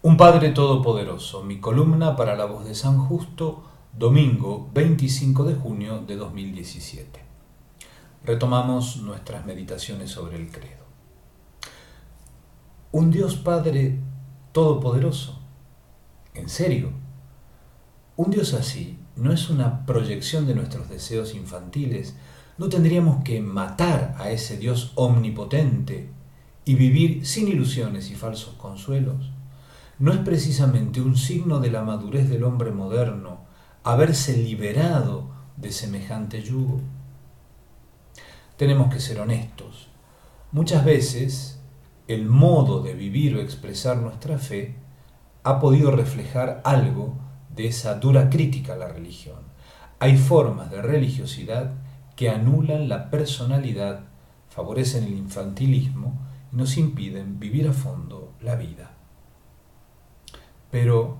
Un Padre Todopoderoso, mi columna para la Voz de San Justo, domingo 25 de junio de 2017. Retomamos nuestras meditaciones sobre el credo. Un Dios Padre Todopoderoso. ¿En serio? Un Dios así no es una proyección de nuestros deseos infantiles. ¿No tendríamos que matar a ese Dios omnipotente y vivir sin ilusiones y falsos consuelos? ¿No es precisamente un signo de la madurez del hombre moderno haberse liberado de semejante yugo? Tenemos que ser honestos. Muchas veces el modo de vivir o expresar nuestra fe ha podido reflejar algo de esa dura crítica a la religión. Hay formas de religiosidad que anulan la personalidad, favorecen el infantilismo y nos impiden vivir a fondo la vida. Pero,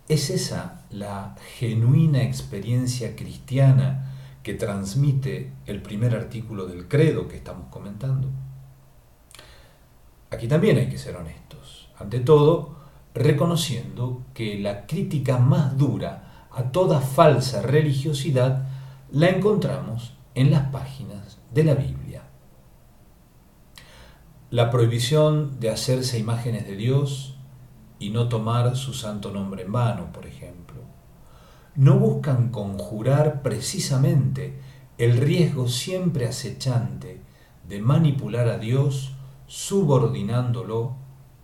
¿es esa la genuina experiencia cristiana que transmite el primer artículo del credo que estamos comentando? Aquí también hay que ser honestos. Ante todo, reconociendo que la crítica más dura a toda falsa religiosidad la encontramos en las páginas de la Biblia. La prohibición de hacerse imágenes de Dios y no tomar su santo nombre en vano, por ejemplo, no buscan conjurar precisamente el riesgo siempre acechante de manipular a Dios subordinándolo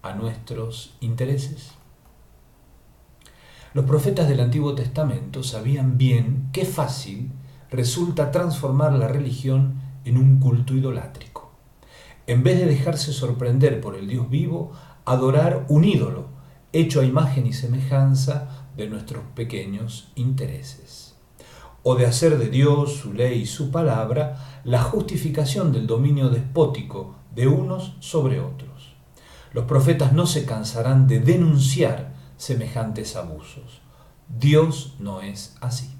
a nuestros intereses. Los profetas del Antiguo Testamento sabían bien qué fácil resulta transformar la religión en un culto idolátrico. En vez de dejarse sorprender por el Dios vivo, adorar un ídolo hecho a imagen y semejanza de nuestros pequeños intereses, o de hacer de Dios, su ley y su palabra la justificación del dominio despótico de unos sobre otros. Los profetas no se cansarán de denunciar semejantes abusos. Dios no es así.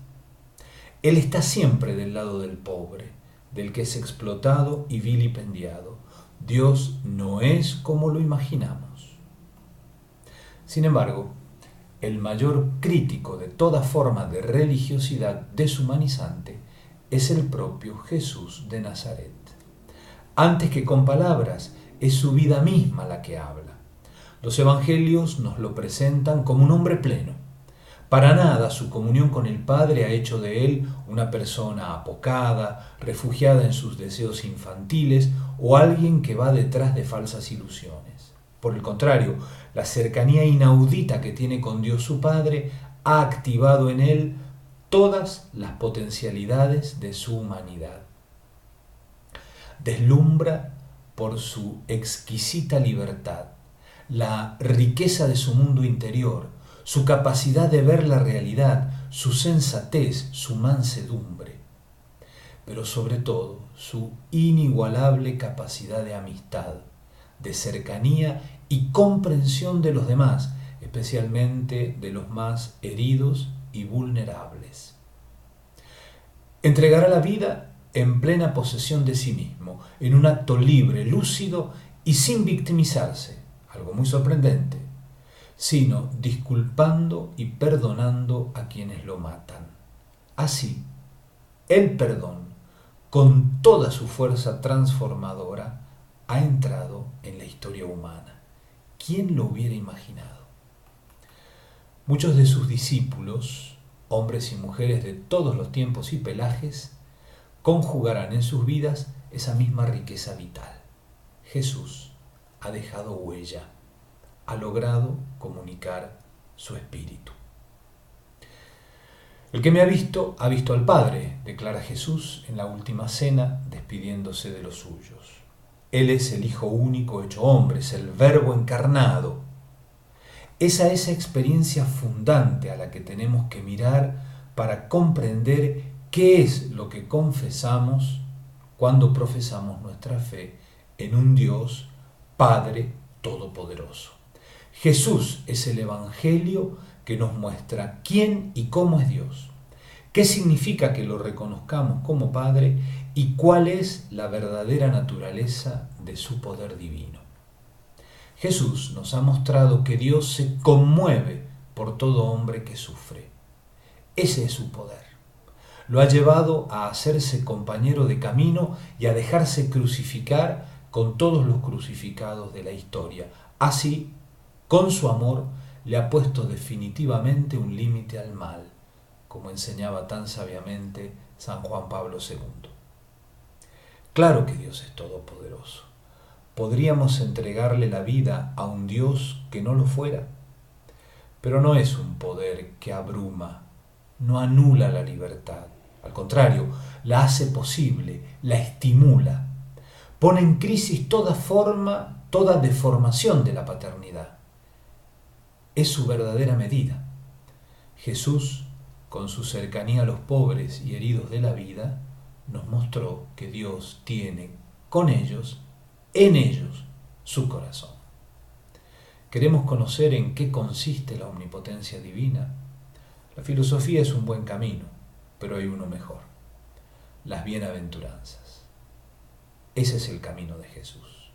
Él está siempre del lado del pobre, del que es explotado y vilipendiado. Dios no es como lo imaginamos. Sin embargo, el mayor crítico de toda forma de religiosidad deshumanizante es el propio Jesús de Nazaret. Antes que con palabras, es su vida misma la que habla. Los evangelios nos lo presentan como un hombre pleno. Para nada su comunión con el Padre ha hecho de él una persona apocada, refugiada en sus deseos infantiles o alguien que va detrás de falsas ilusiones. Por el contrario, la cercanía inaudita que tiene con Dios su Padre ha activado en él todas las potencialidades de su humanidad. Deslumbra por su exquisita libertad, la riqueza de su mundo interior, su capacidad de ver la realidad, su sensatez, su mansedumbre, pero sobre todo su inigualable capacidad de amistad, de cercanía y comprensión de los demás, especialmente de los más heridos y vulnerables. Entregará la vida en plena posesión de sí mismo, en un acto libre, lúcido y sin victimizarse, algo muy sorprendente, sino disculpando y perdonando a quienes lo matan. Así, el perdón, con toda su fuerza transformadora, ha entrado en la historia humana. ¿Quién lo hubiera imaginado? Muchos de sus discípulos, hombres y mujeres de todos los tiempos y pelajes, conjugarán en sus vidas esa misma riqueza vital. Jesús ha dejado huella, ha logrado comunicar su espíritu. El que me ha visto al Padre, declara Jesús en la última cena, despidiéndose de los suyos. Él es el Hijo único hecho hombre, es el Verbo encarnado. Esa experiencia fundante a la que tenemos que mirar para comprender qué es lo que confesamos cuando profesamos nuestra fe en un Dios Padre Todopoderoso. Jesús es el Evangelio que nos muestra quién y cómo es Dios, qué significa que lo reconozcamos como Padre y cuál es la verdadera naturaleza de su poder divino. Jesús nos ha mostrado que Dios se conmueve por todo hombre que sufre. Ese es su poder. Lo ha llevado a hacerse compañero de camino y a dejarse crucificar con todos los crucificados de la historia. Así, con su amor, le ha puesto definitivamente un límite al mal, como enseñaba tan sabiamente San Juan Pablo II. Claro que Dios es todopoderoso. ¿Podríamos entregarle la vida a un Dios que no lo fuera? Pero no es un poder que abruma, no anula la libertad. Al contrario, la hace posible, la estimula. Pone en crisis toda forma, toda deformación de la paternidad. Es su verdadera medida. Jesús, con su cercanía a los pobres y heridos de la vida, nos mostró que Dios tiene con ellos, en ellos, su corazón. ¿Queremos conocer en qué consiste la omnipotencia divina? La filosofía es un buen camino, pero hay uno mejor: las bienaventuranzas. Ese es el camino de Jesús.